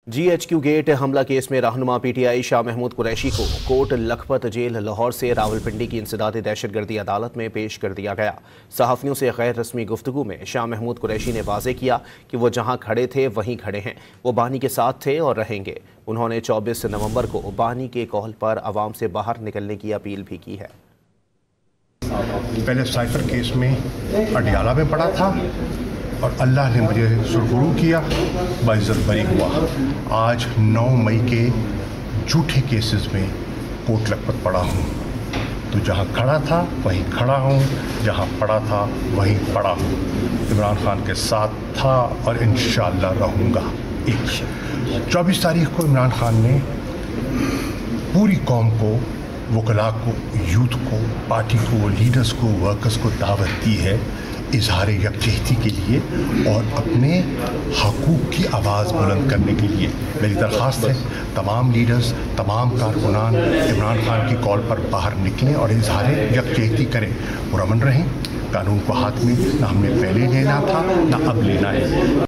GHQ gate हमला case में रहनुमा PTI शाह महमूद कुरैशी को कोट लखपत जेल लाहौर से रावलपिंडी की इंसदादी दहशतगर्दी अदालत में पेश कर दिया गया। सहाफ़ियों से गैर रस्मी गुफ्तगू में शाह महमूद कुरैशी ने वाज़े किया कि वो जहां खड़े थे वहीं खड़े हैं, वो बानी के साथ थे और रहेंगे। उन्होंने 24 नवंबर को बानी के कॉल पर आवाम से बाहर निकलने की अपील भी की है। पहले साइफर केस में अडियाला में पड़ा था और अल्लाह ने मुझे सुरखरू किया, बाइज्जत बरी हुआ। आज 9 मई के झूठे केसेस में कोट लखपत पड़ा हूँ, तो जहाँ खड़ा था वहीं खड़ा हूँ, जहाँ पड़ा था वहीं पड़ा हूँ। इमरान खान के साथ था और इंशाअल्लाह रहूँगा। 24 तारीख को इमरान खान ने पूरी कौम को, वकला को, यूथ को, पार्टी को, लीडर्स को, वर्कर्स को दावत दी है इजहार यकजहती के लिए और अपने हकूक़ की आवाज़ बुलंद करने के लिए। मेरी दरख्वास्त है तमाम लीडर्स, तमाम कारकुनान इमरान खान की कॉल पर बाहर निकलें और इजहार यकजहती करें। पुरअमन रहें। कानून को हाथ में ना हमने पहले लेना था ना अब लेना है।